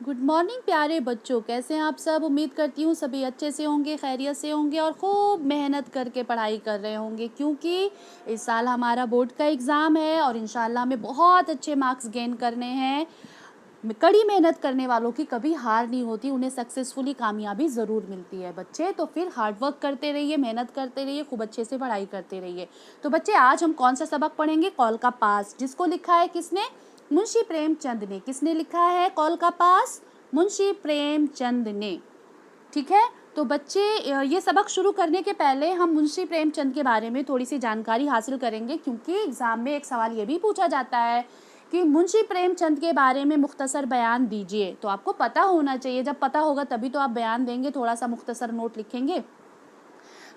Good morning प्यारे बच्चों, कैसे हैं आप सब। उम्मीद करती हूँ सभी अच्छे से होंगे, खैरियत से होंगे और खूब मेहनत करके पढ़ाई कर रहे होंगे, क्योंकि इस साल हमारा बोर्ड का एग्ज़ाम है और इंशाल्लाह हमें बहुत अच्छे मार्क्स गेन करने हैं। कड़ी मेहनत करने वालों की कभी हार नहीं होती, उन्हें सक्सेसफुली कामयाबी ज़रूर मिलती है बच्चे। तो फिर हार्ड वर्क करते रहिए, मेहनत करते रहिए, खूब अच्छे से पढ़ाई करते रहिए। तो बच्चे आज हम कौन सा सबक पढ़ेंगे? कॉल का पास, जिसको लिखा है किसने? मुंशी प्रेमचंद ने। किसने लिखा है कॉल का पास? मुंशी प्रेमचंद ने। ठीक है। तो बच्चे ये सबक शुरू करने के पहले हम मुंशी प्रेमचंद के बारे में थोड़ी सी जानकारी हासिल करेंगे, क्योंकि एग्ज़ाम में एक सवाल ये भी पूछा जाता है कि मुंशी प्रेमचंद के बारे में मुख्तसर बयान दीजिए। तो आपको पता होना चाहिए, जब पता होगा तभी तो आप बयान देंगे, थोड़ा सा मुख्तसर नोट लिखेंगे।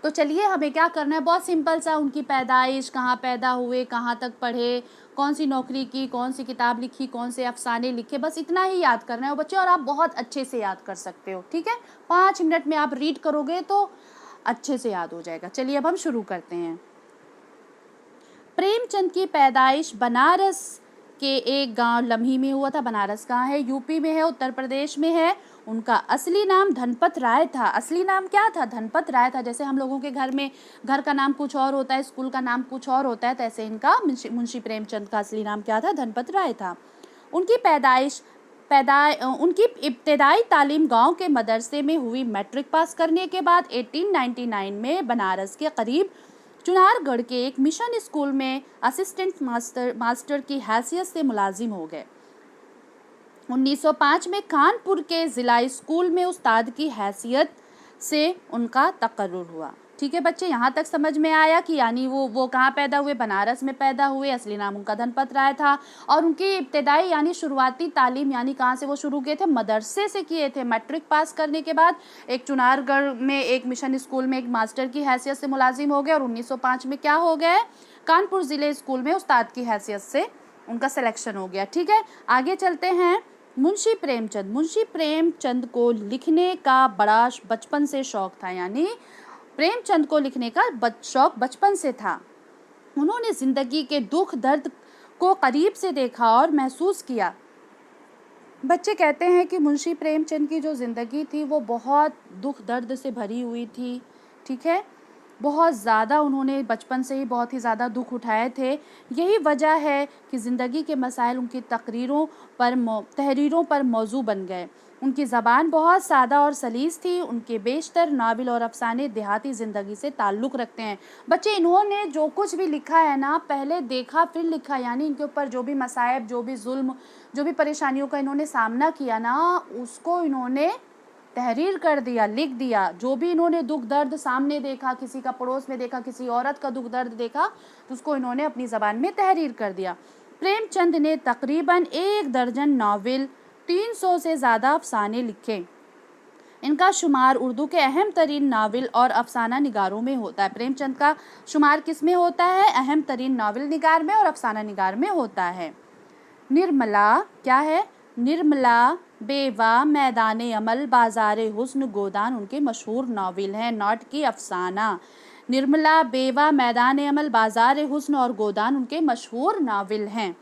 तो चलिए हमें क्या करना है, बहुत सिंपल सा, उनकी पैदाइश, कहाँ पैदा हुए, कहाँ तक पढ़े, कौन सी नौकरी की, कौन सी किताब लिखी, कौन से अफसाने लिखे, बस इतना ही याद करना है बच्चे, और आप बहुत अच्छे से याद कर सकते हो। ठीक है, 5 मिनट में आप रीड करोगे तो अच्छे से याद हो जाएगा। चलिए अब हम शुरू करते हैं। प्रेमचंद की पैदाइश बनारस के एक गांव लम्ही में हुआ था। बनारस कहाँ है? यूपी में है, उत्तर प्रदेश में है। उनका असली नाम धनपत राय था। असली नाम क्या था? धनपत राय था। जैसे हम लोगों के घर में घर का नाम कुछ और होता है, स्कूल का नाम कुछ और होता है, तैसे इनका मुंशी प्रेमचंद का असली नाम क्या था? धनपत राय था। उनकी उनकी इब्तदाई तालीम गांव के मदरसे में हुई। मैट्रिक पास करने के बाद 1899 में बनारस के करीब चुनारगढ़ के एक मिशन स्कूल में असिस्टेंट मास्टर की हैसियत से मुलाजिम हो गए। 1905 में कानपुर के ज़िला स्कूल में उस्ताद की हैसियत से उनका तकर्रुर हुआ। ठीक है बच्चे, यहाँ तक समझ में आया कि यानी वो कहाँ पैदा हुए? बनारस में पैदा हुए। असली नाम उनका धनपत राय था और उनकी इब्तदाई यानी शुरुआती तालीम यानी कहाँ से वो शुरू किए थे? मदरसे से किए थे। मैट्रिक पास करने के बाद एक चुनारगढ़ में एक मिशन स्कूल में एक मास्टर की हैसियत से मुलाजिम हो गए और 1905 में क्या हो गए? कानपुर ज़िले स्कूल में उस्ताद की हैसियत से उनका सिलेक्शन हो गया। ठीक है, आगे चलते हैं। मुंशी प्रेमचंद को लिखने का बड़ा बचपन से शौक था, यानी प्रेमचंद को लिखने का शौक बचपन से था। उन्होंने जिंदगी के दुख दर्द को करीब से देखा और महसूस किया। बच्चे कहते हैं कि मुंशी प्रेमचंद की जो ज़िंदगी थी वो बहुत दुख दर्द से भरी हुई थी। ठीक है, बहुत ज़्यादा उन्होंने बचपन से ही बहुत ही ज़्यादा दुख उठाए थे। यही वजह है कि ज़िंदगी के मसाइल उनकी तहरीरों पर मौजू बन गए। उनकी ज़बान बहुत सादा और सलीस थी। उनके बेशतर नावल और अफसाने देहाती ज़िंदगी से ताल्लुक़ रखते हैं। बच्चे इन्होंने जो कुछ भी लिखा है ना, पहले देखा फिर लिखा, यानी इनके ऊपर जो भी मसाइब, जो भी जुल्म, जो भी परेशानियों का इन्होंने सामना किया ना, उसको इन्होंने तहरीर कर दिया, लिख दिया। जो भी इन्होंने दुख दर्द सामने देखा, किसी का पड़ोस में देखा, किसी औरत का दुख दर्द देखा, तो उसको इन्होंने अपनी ज़बान में तहरीर कर दिया। प्रेमचंद ने तकरीबन 1 दर्जन नावल, 300 से ज़्यादा अफसाने लिखे। इनका शुमार उर्दू के अहम तरीन नावल और अफसाना निगारों में होता है। प्रेमचंद का शुमार किस में होता है? अहम तरीन नावल निगार में और अफसाना निगार में होता है। निर्मला क्या है? निर्मला, बेवा, मैदाने अमल, बाज़ारे हुस्न, गोदान उनके मशहूर नावल हैं, नॉट की अफसाना। निर्मला, बेवा, मैदाने अमल, बाज़ारे हुस्न और गोदान उनके मशहूर नावल हैं।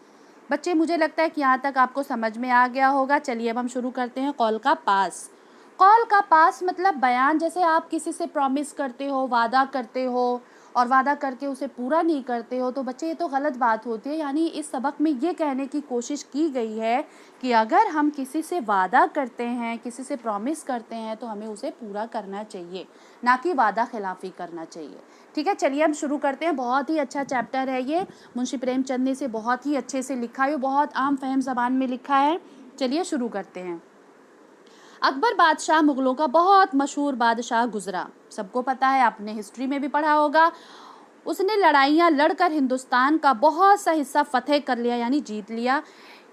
बच्चे मुझे लगता है कि यहाँ तक आपको समझ में आ गया होगा। चलिए अब हम शुरू करते हैं। कॉल का पास। कॉल का पास मतलब बयान। जैसे आप किसी से प्रॉमिस करते हो, वादा करते हो और वादा करके उसे पूरा नहीं करते हो, तो बच्चे ये तो गलत बात होती है। यानी इस सबक में ये कहने की कोशिश की गई है कि अगर हम किसी से वादा करते हैं, किसी से प्रॉमिस करते हैं, तो हमें उसे पूरा करना चाहिए, ना कि वादा खिलाफ़ी करना चाहिए। ठीक है, चलिए हम शुरू करते हैं। बहुत ही अच्छा चैप्टर है ये, मुंशी प्रेमचंद ने इसे बहुत ही अच्छे से लिखा है, बहुत आम फहम ज़बान में लिखा है। चलिए शुरू करते हैं। अकबर बादशाह मुग़लों का बहुत मशहूर बादशाह गुजरा, सबको पता है, आपने हिस्ट्री में भी पढ़ा होगा। उसने लड़ाइयाँ लड़कर हिंदुस्तान का बहुत सा हिस्सा फतेह कर लिया, यानी जीत लिया।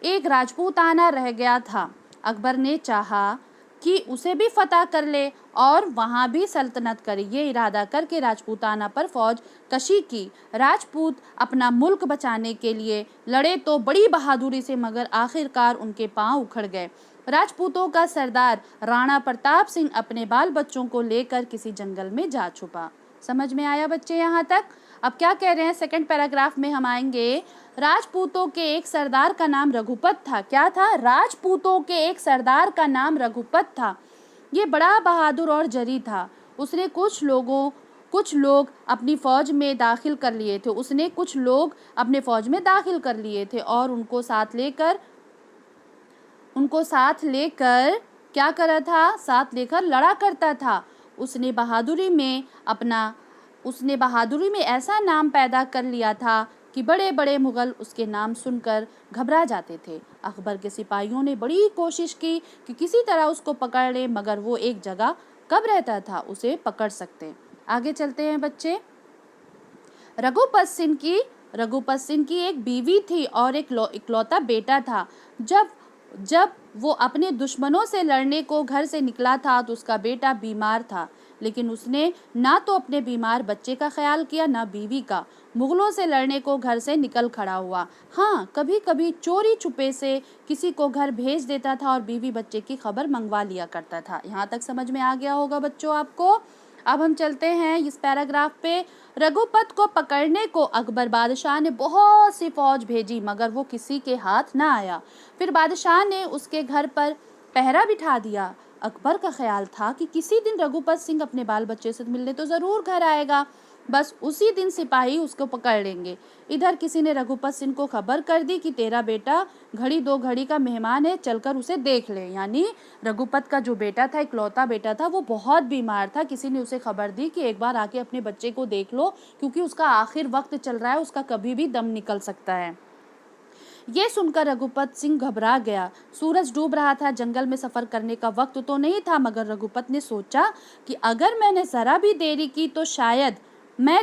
एक राजपूताना रह गया था। अकबर ने चाहा कि उसे भी फतह कर ले और वहाँ भी सल्तनत करे। ये इरादा करके राजपूताना पर फौज कशी की। राजपूत अपना मुल्क बचाने के लिए लड़े तो बड़ी बहादुरी से, मगर आखिरकार उनके पांव उखड़ गए। राजपूतों का सरदार राणा प्रताप सिंह अपने बाल बच्चों को लेकर किसी जंगल में जा छुपा। समझ में आया बच्चे यहाँ तक? अब क्या कह रहे हैं, सेकंड पैराग्राफ में हम आएंगे। राजपूतों के एक सरदार का नाम रघुपत था। क्या था? राजपूतों के एक सरदार का नाम रघुपत था। ये बड़ा बहादुर और जरी था। उसने कुछ लोग अपनी फौज में दाखिल कर लिए थे। उसने कुछ लोग अपने फौज में दाखिल कर लिए थे और उनको साथ लेकर क्या करा था? साथ लेकर लड़ा करता था। उसने बहादुरी में ऐसा नाम पैदा कर लिया था कि बड़े बड़े मुगल उसके नाम सुनकर घबरा जाते थे। अकबर के सिपाहियों ने बड़ी कोशिश की कि किसी तरह उसको पकड़ ले, मगर वो एक जगह कब रहता था उसे पकड़ सकते। आगे चलते हैं बच्चे। रघुपत सिंह की एक बीवी थी और एक इकलौता बेटा था। जब वो अपने दुश्मनों से लड़ने को घर से निकला था तो उसका बेटा बीमार था, लेकिन उसने ना तो अपने बीमार बच्चे का ख्याल किया ना बीवी का। मुगलों से लड़ने को घर से निकल खड़ा हुआ। हाँ, कभी कभी चोरी छुपे से किसी को घर भेज देता था और बीवी बच्चे की खबर मंगवा लिया करता था। यहाँ तक समझ में आ गया होगा बच्चों आपको। अब हम चलते हैं इस पैराग्राफ पे। रघुपत को पकड़ने को अकबर बादशाह ने बहुत सी फौज भेजी, मगर वो किसी के हाथ ना आया। फिर बादशाह ने उसके घर पर पहरा बिठा दिया। अकबर का ख्याल था कि किसी दिन रघुपत सिंह अपने बाल बच्चे से मिलने तो जरूर घर आएगा, बस उसी दिन सिपाही उसको पकड़ लेंगे। इधर किसी ने रघुपत सिंह को खबर कर दी कि तेरा बेटा घड़ी दो घड़ी का मेहमान है, चलकर उसे देख ले। यानी रघुपत का जो बेटा था, इकलौता बेटा था, वो बहुत बीमार था। किसी ने उसे खबर दी कि एक बार आके अपने बच्चे को देख लो, क्योंकि उसका आखिर वक्त चल रहा है, उसका कभी भी दम निकल सकता है। ये सुनकर रघुपत सिंह घबरा गया। सूरज डूब रहा था, जंगल में सफर करने का वक्त तो नहीं था, मगर रघुपत ने सोचा कि अगर मैंने जरा भी देरी की तो शायद मैं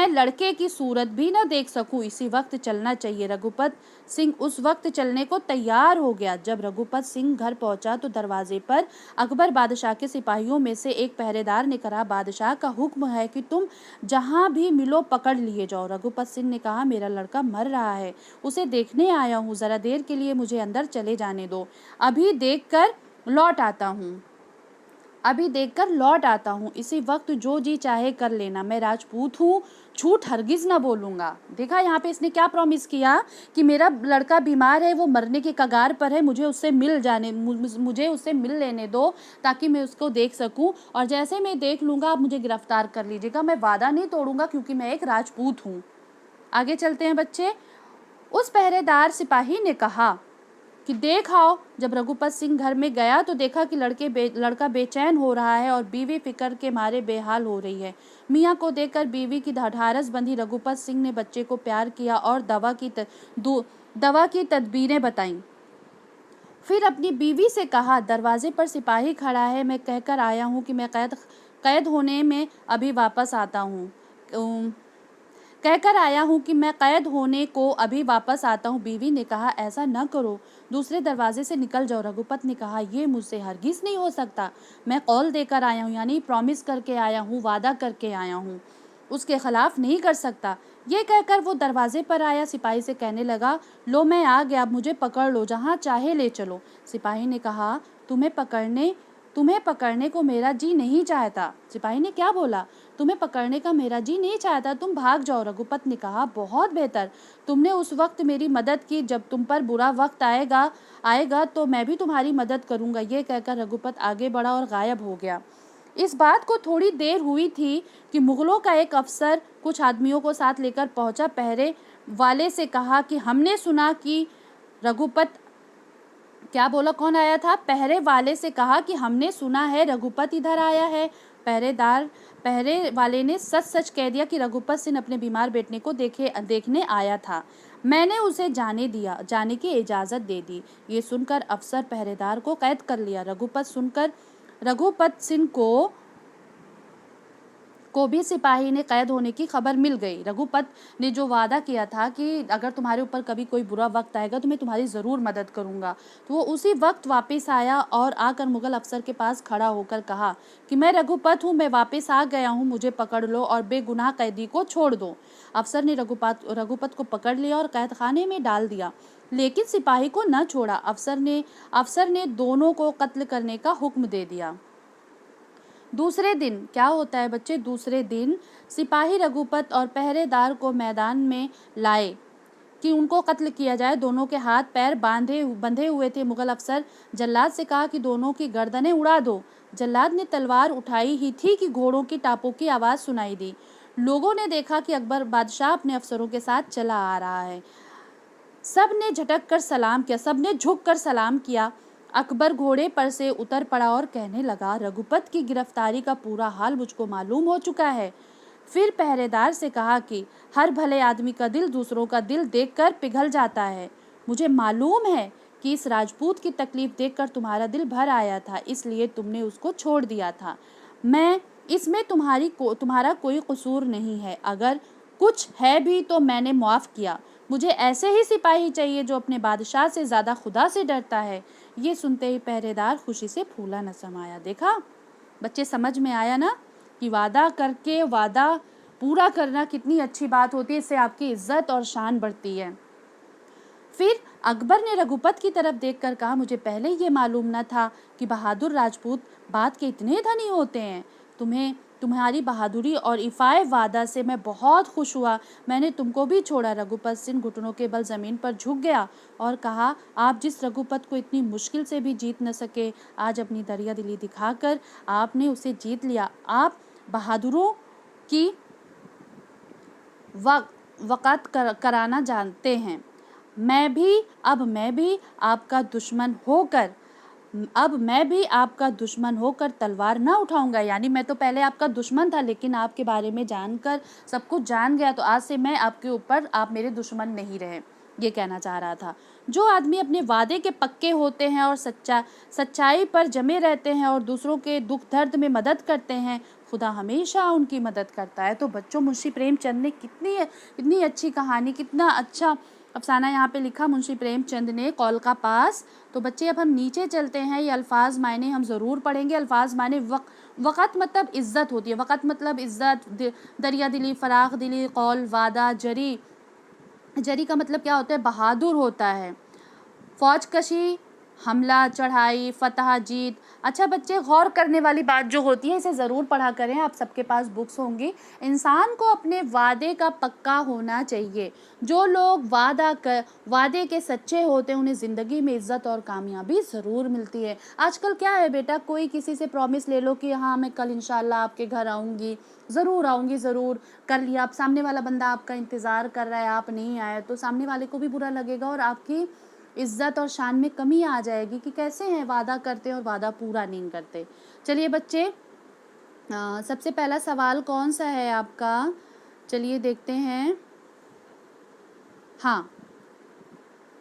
लड़के की सूरत भी न देख सकूं। इसी वक्त चलना चाहिए। रघुपत सिंह उस वक्त चलने को तैयार हो गया। जब रघुपत सिंह घर पहुंचा तो दरवाजे पर अकबर बादशाह के सिपाहियों में से एक पहरेदार ने कहा, बादशाह का हुक्म है कि तुम जहां भी मिलो पकड़ लिए जाओ। रघुपत सिंह ने कहा, मेरा लड़का मर रहा है, उसे देखने आया हूँ, जरा देर के लिए मुझे अंदर चले जाने दो, अभी देखकर लौट आता हूँ। इसी वक्त जो जी चाहे कर लेना, मैं राजपूत हूँ, झूठ हरगिज न बोलूंगा। देखा यहाँ पे इसने क्या प्रॉमिस किया कि मेरा लड़का बीमार है, वो मरने के कगार पर है, मुझे उससे मिल लेने दो ताकि मैं उसको देख सकूं, और जैसे मैं देख लूंगा आप मुझे गिरफ्तार कर लीजिएगा। मैं वादा नहीं तोड़ूंगा क्योंकि मैं एक राजपूत हूँ। आगे चलते हैं बच्चे। उस पहरेदार सिपाही ने कहा कि देख आओ। जब रघुपत सिंह घर में गया तो देखा कि लड़का बेचैन हो रहा है और बीवी फिक्र के मारे बेहाल हो रही है। मियाँ को देखकर बीवी की ढाढ़स बंधी रघुपत सिंह ने बच्चे को प्यार किया और दवा की तदबीरें बताईं। फिर अपनी बीवी से कहा, दरवाजे पर सिपाही खड़ा है, मैं कहकर आया हूँ कि मैं कैद होने में अभी वापस आता हूँ। बीवी ने कहा, ऐसा न करो, दूसरे दरवाजे से निकल जाओ। रघुपत ने कहा, ये मुझसे हरगिज नहीं हो सकता, मैं कौल देकर आया हूँ, यानी प्रॉमिस करके आया हूँ, वादा करके आया हूँ, उसके खिलाफ नहीं कर सकता। ये कहकर वो दरवाजे पर आया। सिपाही से कहने लगा, लो मैं आ गया, मुझे पकड़ लो, जहाँ चाहे ले चलो। सिपाही ने कहा, तुम्हें पकड़ने को मेरा जी नहीं चाहता। सिपाही ने क्या बोला? तुम्हें पकड़ने का मेरा जी नहीं चाहता, तुम भाग जाओ। रघुपत ने कहा, बहुत बेहतर, तुमने उस वक्त मेरी मदद की, जब तुम पर बुरा वक्त आएगा तो मैं भी तुम्हारी मदद करूंगा। ये कहकर रघुपत आगे बढ़ा और गायब हो गया। इस बात को थोड़ी देर हुई थी कि मुगलों का एक अफसर कुछ आदमियों को साथ लेकर पहुंचा। पहरे वाले से कहा कि हमने सुना कि रघुपत क्या बोला? कौन आया था? पहरे वाले से कहा कि हमने सुना है रघुपत इधर आया है। पहरे वाले ने सच कह दिया कि रघुपत सिंह अपने बीमार बेटे को देखने आया था। मैंने उसे जाने की इजाज़त दे दी। ये सुनकर अफसर पहरेदार को कैद कर लिया। रघुपत सिंह को भी सिपाही ने कैद होने की खबर मिल गई। रघुपत ने जो वादा किया था कि अगर तुम्हारे ऊपर कभी कोई बुरा वक्त आएगा तो मैं तुम्हारी ज़रूर मदद करूंगा, तो वो उसी वक्त वापस आया और आकर मुगल अफसर के पास खड़ा होकर कहा कि मैं रघुपत हूँ, मैं वापस आ गया हूँ, मुझे पकड़ लो और बेगुनाह कैदी को छोड़ दो। अफसर ने रघुपत को पकड़ लिया और कैद खाने में डाल दिया, लेकिन सिपाही को न छोड़ा। अफसर ने दोनों को कत्ल करने का हुक्म दे दिया। दूसरे दिन क्या होता है बच्चे? दूसरे दिन सिपाही रघुपत और पहरेदार को मैदान में लाए कि उनको कत्ल किया जाए। दोनों के हाथ पैर बंधे हुए थे। मुगल अफसर जल्लाद से कहा कि दोनों की गर्दनें उड़ा दो। जल्लाद ने तलवार उठाई ही थी कि घोड़ों की टापों की आवाज़ सुनाई दी। लोगों ने देखा कि अकबर बादशाह अपने अफसरों के साथ चला आ रहा है। सब ने झुक कर सलाम किया। अकबर घोड़े पर से उतर पड़ा और कहने लगा, रघुपत की गिरफ्तारी का पूरा हाल मुझको मालूम हो चुका है। फिर पहरेदार से कहा कि हर भले आदमी का दिल दूसरों का दिल देखकर पिघल जाता है। मुझे मालूम है कि इस राजपूत की तकलीफ देखकर तुम्हारा दिल भर आया था, इसलिए तुमने उसको छोड़ दिया था। मैं इसमें तुम्हारा कोई कसूर नहीं है। अगर कुछ है भी तो मैंने माफ़ किया। मुझे ऐसे ही सिपाही चाहिए जो अपने बादशाह से ज़्यादा खुदा से डरता है। ये सुनते ही पहरेदार खुशी से फूला न समाया। देखा बच्चे, समझ में आया ना कि वादा करके वादा पूरा करना कितनी अच्छी बात होती है। इससे आपकी इज्जत और शान बढ़ती है। फिर अकबर ने रघुपत की तरफ देखकर कहा, मुझे पहले ये मालूम न था कि बहादुर राजपूत बात के इतने धनी होते हैं। तुम्हारी बहादुरी और इफ़ाए वादा से मैं बहुत खुश हुआ। मैंने तुमको भी छोड़ा। रघुपत सिंह घुटनों के बल ज़मीन पर झुक गया और कहा, आप जिस रघुपत को इतनी मुश्किल से भी जीत न सके, आज अपनी दरिया दिली दिखाकर आपने उसे जीत लिया। आप बहादुरों की वक़ात कराना जानते हैं। मैं भी आपका दुश्मन होकर तलवार ना उठाऊंगा। यानी मैं तो पहले आपका दुश्मन था, लेकिन आपके बारे में जानकर सब कुछ जान गया, तो आज से मैं आपके ऊपर, आप मेरे दुश्मन नहीं रहे। ये कहना चाह रहा था। जो आदमी अपने वादे के पक्के होते हैं और सच्चाई पर जमे रहते हैं और दूसरों के दुख दर्द में मदद करते हैं, खुदा हमेशा उनकी मदद करता है। तो बच्चों, मुंशी प्रेमचंद ने कितनी अच्छी कहानी, कितना अच्छा अफसाना यहाँ पे लिखा मुंशी प्रेमचंद ने, कौल का पास। तो बच्चे अब हम नीचे चलते हैं। ये अल्फाज मायने हम ज़रूर पढ़ेंगे। अल्फाज मायने वक़्त मतलब इज़्ज़त होती है। वक़्त मतलब इज़्ज़त, दरिया दिली, फराख दिली, कौल, वादा, जरी का मतलब क्या होता है? बहादुर होता है। फौज कशी, हमला, चढ़ाई, फतह, जीत। अच्छा बच्चे, गौर करने वाली बात जो होती है, इसे ज़रूर पढ़ा करें। आप सबके पास बुक्स होंगी। इंसान को अपने वादे का पक्का होना चाहिए। जो लोग वादे के सच्चे होते हैं, उन्हें ज़िंदगी में इज़्ज़त और कामयाबी ज़रूर मिलती है। आजकल क्या है बेटा, कोई किसी से प्रॉमिस ले लो कि हाँ मैं कल इंशाल्लाह आपके घर आऊँगी, ज़रूर आऊँगी, ज़रूर कर लिया। अब सामने वाला बंदा आपका इंतज़ार कर रहा है, आप नहीं आए, तो सामने वाले को भी बुरा लगेगा और आपकी इज़्ज़त और शान में कमी आ जाएगी कि कैसे हैं, वादा करते हैं और वादा पूरा नहीं करते। चलिए बच्चे, सबसे पहला सवाल कौन सा है आपका? चलिए देखते हैं। हाँ,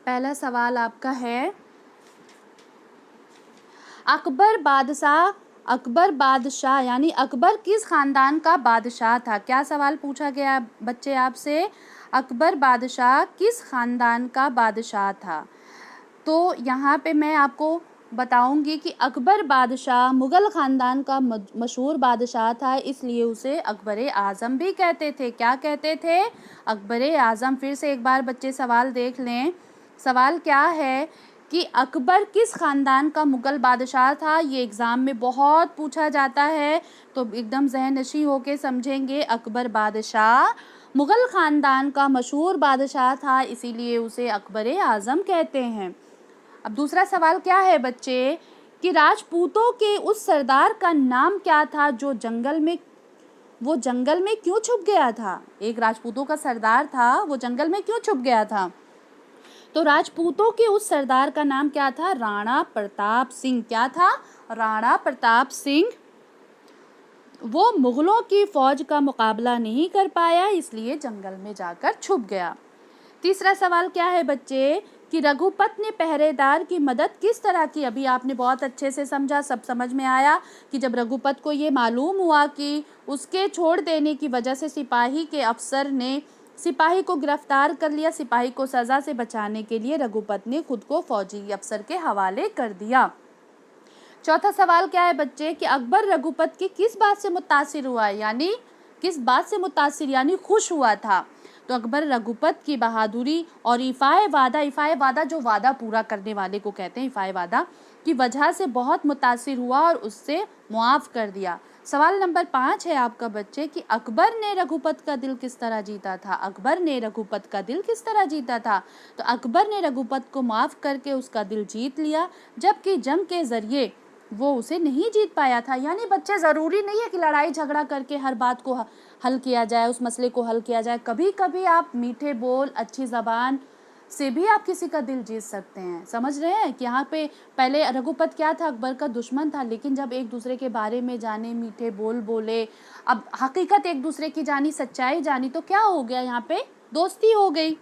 पहला सवाल आपका है, अकबर बादशाह यानी अकबर किस ख़ानदान का बादशाह था? क्या सवाल पूछा गया बच्चे आपसे? अकबर बादशाह किस ख़ानदान का बादशाह था? तो यहाँ पे मैं आपको बताऊंगी कि अकबर बादशाह मुग़ल ख़ानदान का मशहूर बादशाह था, इसलिए उसे अकबर आज़म भी कहते थे। क्या कहते थे? अकबर आज़म। फिर से एक बार बच्चे सवाल देख लें। सवाल क्या है कि अकबर किस ख़ानदान का मुग़ल बादशाह था? ये एग्ज़ाम में बहुत पूछा जाता है, तो एकदम ज़हननशी होके समझेंगे। अकबर बादशाह मुग़ल ख़ानदान का मशहूर बादशाह था, इसीलिए उसे अकबर आज़म कहते हैं। अब दूसरा सवाल क्या है बच्चे कि राजपूतों के उस सरदार का नाम क्या था जो जंगल में क्यों छुप गया था? एक राजपूतों का सरदार था, वो जंगल में क्यों छुप गया था? तो राजपूतों के उस सरदार का नाम क्या था? राणा प्रताप सिंह। क्या था? राणा प्रताप सिंह। वो मुगलों की फौज का मुकाबला नहीं कर पाया, इसलिए जंगल में जाकर छुप गया। तीसरा सवाल क्या है बच्चे कि रघुपत ने पहरेदार की मदद किस तरह की? अभी आपने बहुत अच्छे से समझा, सब समझ में आया कि जब रघुपत को ये मालूम हुआ कि उसके छोड़ देने की वजह से सिपाही के अफसर ने सिपाही को गिरफ्तार कर लिया, सिपाही को सज़ा से बचाने के लिए रघुपत ने खुद को फौजी अफसर के हवाले कर दिया। चौथा सवाल क्या है बच्चे कि अकबर रघुपत की किस बात से मुतासिर हुआ, यानी किस बात से मुतासिर यानी खुश हुआ था? तो अकबर रघुपत की बहादुरी और इफ़ाए वादा जो वादा पूरा करने वाले को कहते हैं, इफ़ाए वादा की वजह से बहुत मुतासिर हुआ और उससे मुआफ़ कर दिया। सवाल नंबर 5 है आपका बच्चे कि अकबर ने रघुपत का दिल किस तरह जीता था। अकबर ने रघुपत का दिल किस तरह जीता था? तो अकबर ने रघुपत को माफ़ करके उसका दिल जीत लिया, जबकि जंग के ज़रिए वो उसे नहीं जीत पाया था। यानी बच्चे ज़रूरी नहीं है कि लड़ाई झगड़ा करके हर बात को हल किया जाए, उस मसले को हल किया जाए। कभी कभी आप मीठे बोल, अच्छी ज़बान से भी आप किसी का दिल जीत सकते हैं। समझ रहे हैं कि यहाँ पे पहले रघुपत क्या था, अकबर का दुश्मन था, लेकिन जब एक दूसरे के बारे में जाने, मीठे बोल बोले, अब हकीकत एक दूसरे की जानी, सच्चाई जानी, तो क्या हो गया, यहाँ पे दोस्ती हो गई।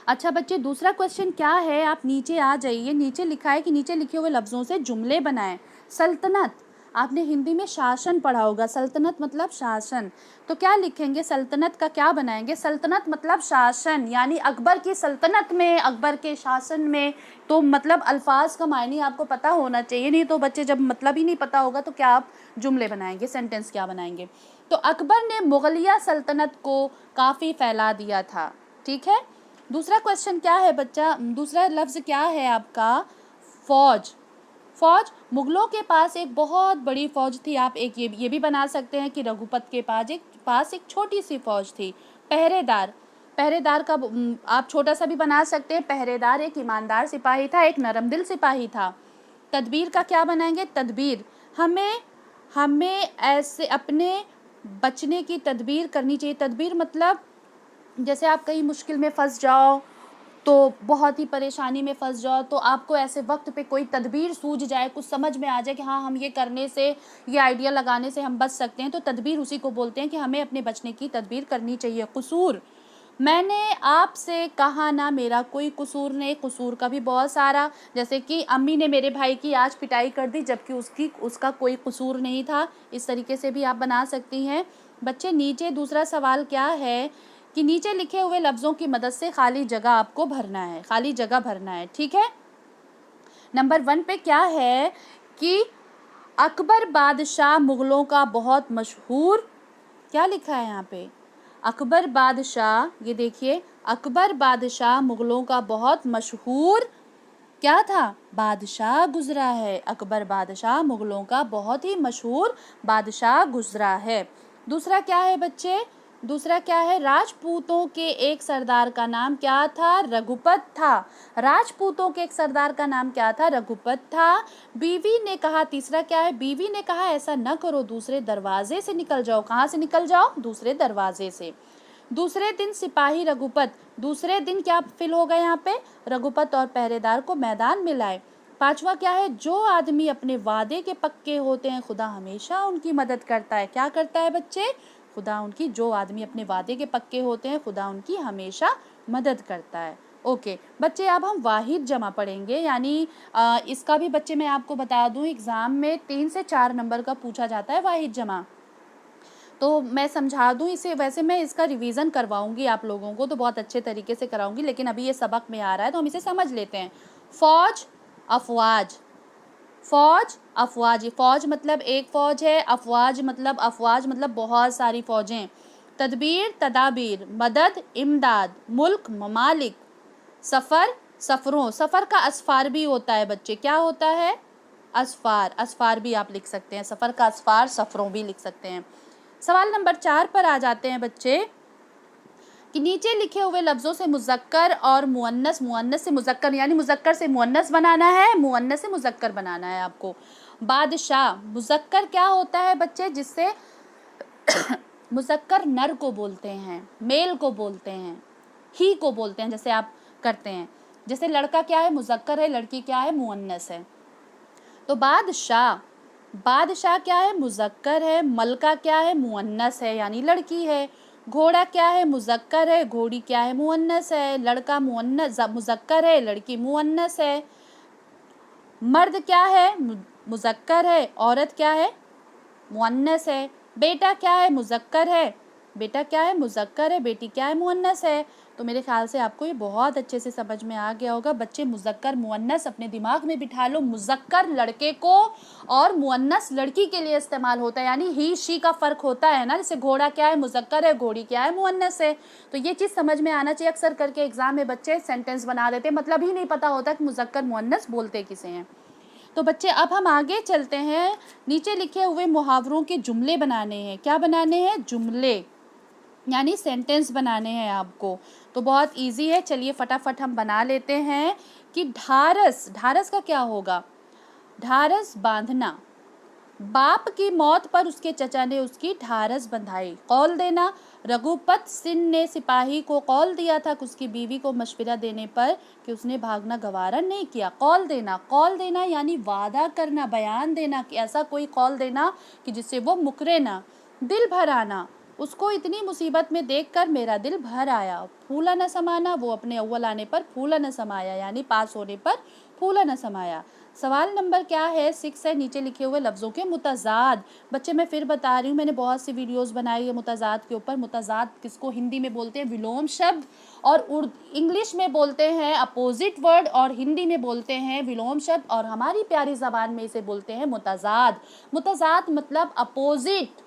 अच्छा बच्चे, दूसरा क्वेश्चन क्या है, आप नीचे आ जाइए। नीचे लिखा है कि नीचे लिखे हुए लफ्ज़ों से जुमले बनाएं। सल्तनत, आपने हिंदी में शासन पढ़ा होगा, सल्तनत मतलब शासन, तो क्या लिखेंगे, सल्तनत का क्या बनाएंगे? सल्तनत मतलब शासन, यानी अकबर की सल्तनत में, अकबर के शासन में। तो मतलब अल्फाज का मायने आपको पता होना चाहिए, नहीं तो बच्चे जब मतलब ही नहीं पता होगा तो क्या आप जुमले बनाएंगे, सेंटेंस क्या बनाएंगे? तो अकबर ने मुगलिया सल्तनत को काफ़ी फैला दिया था। ठीक है। दूसरा क्वेश्चन क्या है बच्चा, दूसरा लफ्ज़ क्या है आपका? फौज। फौज, मुगलों के पास एक बहुत बड़ी फौज थी। आप एक ये भी बना सकते हैं कि रघुपत के पास एक छोटी सी फौज थी। पहरेदार, पहरेदार का आप छोटा सा भी बना सकते हैं। पहरेदार एक ईमानदार सिपाही था, एक नरमदिल सिपाही था। तदबीर का क्या बनाएंगे? तदबीर, हमें ऐसे अपने बचने की तदबीर करनी चाहिए। तदबीर मतलब जैसे आप कहीं मुश्किल में फंस जाओ, तो बहुत ही परेशानी में फंस जाओ, तो आपको ऐसे वक्त पे कोई तदबीर सूझ जाए, कुछ समझ में आ जाए कि हाँ हम ये करने से, ये आइडिया लगाने से हम बच सकते हैं, तो तदबीर उसी को बोलते हैं कि हमें अपने बचने की तदबीर करनी चाहिए। कसूर, मैंने आपसे कहा ना मेरा कोई कसूर नहीं। कसूर का भी बहुत सारा, जैसे कि अम्मी ने मेरे भाई की आज पिटाई कर दी जबकि उसका कोई कसूर नहीं था, इस तरीके से भी आप बना सकती हैं। बच्चे नीचे दूसरा सवाल क्या है कि नीचे लिखे हुए लफ्ज़ों की मदद से खाली जगह आपको भरना है, खाली जगह भरना है। ठीक है। नंबर 1 पे क्या है कि अकबर बादशाह मुग़लों का बहुत मशहूर, क्या लिखा है यहाँ पे? अकबर बादशाह, ये देखिए, अकबर बादशाह मुग़लों का बहुत मशहूर क्या था? बादशाह गुजरा है। अकबर बादशाह मुग़लों का बहुत ही मशहूर बादशाह गुजरा है। दूसरा क्या है बच्चे? दूसरा क्या है? राजपूतों के एक सरदार का नाम क्या था? रघुपत था। राजपूतों के एक सरदार का नाम क्या था? रघुपत था। बीवी ने कहा, तीसरा क्या है? बीवी ने कहा ऐसा न करो, दूसरे दरवाजे से निकल जाओ। कहाँ से निकल जाओ? दूसरे दरवाजे से। दूसरे दिन सिपाही रघुपत, दूसरे दिन क्या फिल होगा यहाँ पे? रघुपत और पहरेदार को मैदान में लाए। पांचवा क्या है? जो आदमी अपने वादे के पक्के होते हैं खुदा हमेशा उनकी मदद करता है। क्या करता है बच्चे? खुदा उनकी, जो आदमी अपने वादे के पक्के होते हैं खुदा उनकी हमेशा मदद करता है। ओके बच्चे, अब हम वाहिद जमा पढ़ेंगे, यानी इसका भी बच्चे मैं आपको बता दूं, एग्ज़ाम में 3 से 4 नंबर का पूछा जाता है वाहिद जमा। तो मैं समझा दूं इसे, वैसे मैं इसका रिवीजन करवाऊंगी आप लोगों को, तो बहुत अच्छे तरीके से कराऊंगी, लेकिन अभी ये सबक में आ रहा है तो हम इसे समझ लेते हैं। फौज, अफवाज, फौज, अफवाज, फौज मतलब एक फौज है, अफवाज मतलब बहुत सारी फौजें। तदबीर, तदाबीर, मदद, इमदाद, मुल्क, ममालिक, सफ़र, सफ़रों, सफ़र का असफ़ार भी होता है बच्चे, क्या होता है? असफ़ार, असफ़ार भी आप लिख सकते हैं, सफ़र का असफ़ार, सफ़रों भी लिख सकते हैं। सवाल नंबर 4 पर आ जाते हैं बच्चे कि नीचे लिखे हुए लफ्ज़ों से मुज़क्कर और मुअन्नस, मुअन्नस से मुज़क्कर, यानी मुज़क्कर से मुअन्नस बनाना है, मुअन्नस से मुज़क्कर बनाना है आपको। बादशाह, मुज़क्कर क्या होता है बच्चे? जिससे मुज़क्कर नर को बोलते हैं, मेल को बोलते हैं, ही को बोलते हैं, जैसे आप करते हैं। जैसे लड़का क्या है? मुज़क्कर है, लड़की क्या है? मुअन्नस है। तो बादशाह, बादशाह क्या है? मुज़क्कर है। मलका क्या है? मुअन्नस है, यानी लड़की है। घोड़ा क्या है? मुज़क्कर है। घोड़ी क्या है? मुअन्नस है। लड़का मुअन्नस मुज़क्कर है, लड़की मुअन्नस है। मर्द क्या है? मुज़क्कर है। औरत क्या है? मुअन्नस है। बेटा क्या है? मुज़क्कर है। बेटा क्या है? मुज़क्कर है। बेटी क्या है? मुअन्नस है। तो मेरे ख्याल से आपको ये बहुत अच्छे से समझ में आ गया होगा बच्चे। मुज़क्कर मुअन्नस अपने दिमाग में बिठा लो। मुज़क्कर लड़के को और मुअन्नस लड़की के लिए इस्तेमाल होता है, यानी ही शी का फ़र्क होता है ना। जैसे घोड़ा क्या है? मुज़क्कर है। घोड़ी क्या है? मुअन्नस है। तो ये चीज़ समझ में आना चाहिए। अक्सर करके एग्जाम में बच्चे सेंटेंस बना देते, मतलब ही नहीं पता होता कि मुज़क्कर मुअन्नस बोलते किसे हैं। तो बच्चे अब हम आगे चलते हैं, नीचे लिखे हुए मुहावरों के जुमले बनाने हैं। क्या बनाने हैं? जुमले, यानी सेंटेंस बनाने हैं आपको। तो बहुत इजी है, चलिए फटाफट हम बना लेते हैं कि ढारस, ढारस का क्या होगा? ढारस बांधना। बाप की मौत पर उसके चचा ने उसकी ढारस बंधाई। कौल देना, रघुपत सिंह ने सिपाही को कौल दिया था उसकी बीवी को मशवरा देने पर कि उसने भागना गवारा नहीं किया। कौल देना, कौल देना यानी वादा करना, बयान देना कि ऐसा कोई कौल देना कि जिससे वो मुकरे ना। दिल भर आना, उसको इतनी मुसीबत में देखकर मेरा दिल भर आया। फूला न समाना, वो अपने अव्वल आने पर फूला न समाया, यानी पास होने पर फूला न समाया। सवाल नंबर क्या है? 6 है, नीचे लिखे हुए लफ्ज़ों के मुतज़ाद। बच्चे मैं फिर बता रही हूँ, मैंने बहुत सी वीडियोस बनाई है मुतज़ाद के ऊपर। मुतज़ाद किसको हिंदी में बोलते हैं? विलोम शब्द, और इंग्लिश में बोलते हैं अपोजिट वर्ड, और हिंदी में बोलते हैं विलोम शब्द, और हमारी प्यारी ज़बान में इसे बोलते हैं मुतज़ाद। मुतज़ाद मतलब अपोजिट,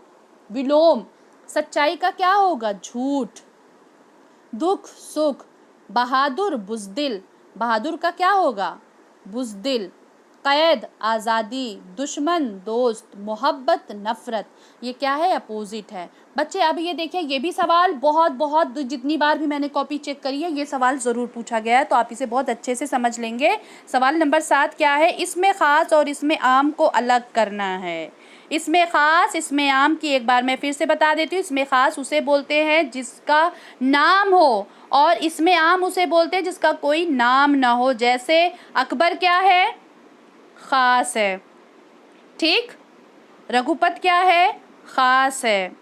विलोम। सच्चाई का क्या होगा? झूठ। दुख सुख, बहादुर बुज़दिल, बहादुर का क्या होगा? बुज़दिल। कैद आज़ादी, दुश्मन दोस्त, मोहब्बत नफ़रत, ये क्या है? अपोजिट है। बच्चे अब ये देखिए, ये भी सवाल बहुत जितनी बार भी मैंने कॉपी चेक करी है ये सवाल ज़रूर पूछा गया है, तो आप इसे बहुत अच्छे से समझ लेंगे। सवाल नंबर 7 क्या है? इसमें ख़ास और इसमें आम को अलग करना है। इसमें ख़ास, इसमें आम की एक बार मैं फिर से बता देती हूँ। इसमें ख़ास उसे बोलते हैं जिसका नाम हो, और इसमें आम उसे बोलते हैं जिसका कोई नाम ना हो। जैसे अकबर क्या है? ख़ास है, ठीक। रघुपत क्या है? ख़ास है।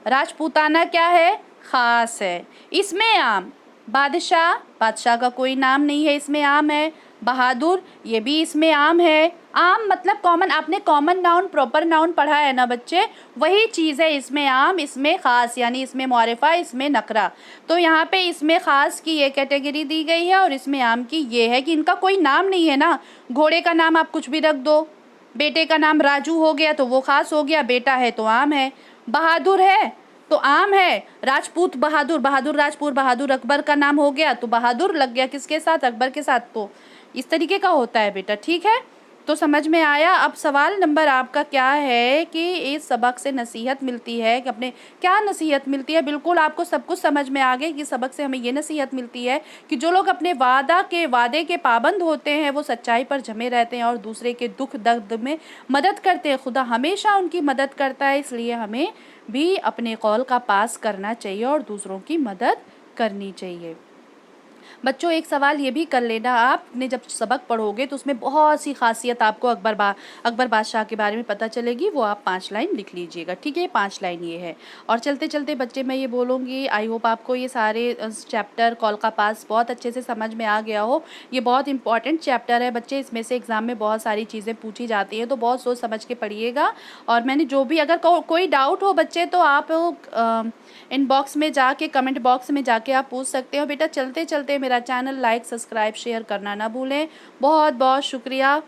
राजपूताना क्या है? ख़ास है। इसमें आम, बादशाह, बादशाह का कोई नाम नहीं है, इसमें आम है। बहादुर, ये भी इसमें आम है। आम मतलब कॉमन, आपने कॉमन नाउन प्रॉपर नाउन पढ़ा है ना बच्चे, वही चीज़ है इसमें आम, इसमें ख़ास, यानी इसमें मुआरिफा, इसमें नकरा। तो यहाँ पे इसमें ख़ास की ये कैटेगरी दी गई है, और इसमें आम की ये है कि इनका कोई नाम नहीं है ना। घोड़े का नाम आप कुछ भी रख दो, बेटे का नाम राजू हो गया तो वो ख़ास हो गया, बेटा है तो आम है। बहादुर है तो आम है। राजपूत बहादुर, बहादुर राजपूत, बहादुर अकबर का नाम हो गया तो बहादुर लग गया किसके साथ? अकबर के साथ। तो इस तरीके का होता है बेटा, ठीक है। तो समझ में आया। अब सवाल नंबर आपका क्या है कि इस सबक से नसीहत मिलती है कि अपने, क्या नसीहत मिलती है? बिल्कुल आपको सब कुछ समझ में आ गया कि सबक से हमें ये नसीहत मिलती है कि जो लोग अपने वादे के पाबंद होते हैं वो सच्चाई पर जमे रहते हैं और दूसरे के दुख दर्द में मदद करते हैं। खुदा हमेशा उनकी मदद करता है, इसलिए हमें भी अपने कौल का पास करना चाहिए और दूसरों की मदद करनी चाहिए। बच्चों एक सवाल ये भी कर लेना, आपने जब सबक पढ़ोगे तो उसमें बहुत सी खासियत आपको अकबर बादशाह के बारे में पता चलेगी, वो आप 5 लाइन लिख लीजिएगा, ठीक है। 5 लाइन ये है। और चलते चलते बच्चे मैं ये बोलूँगी, आई होप आपको ये सारे चैप्टर कौल का पास बहुत अच्छे से समझ में आ गया हो। ये बहुत इंपॉर्टेंट चैप्टर है बच्चे, इसमें से एग्ज़ाम में बहुत सारी चीज़ें पूछी जाती हैं, तो बहुत सोच समझ के पढ़िएगा। और मैंने जो भी, अगर कोई डाउट हो बच्चे तो आप इनबॉक्स में जाके, कमेंट बॉक्स में जाके आप पूछ सकते हो। बेटा चलते चलते मेरा चैनल लाइक, सब्सक्राइब, शेयर करना ना भूलें। बहुत बहुत शुक्रिया।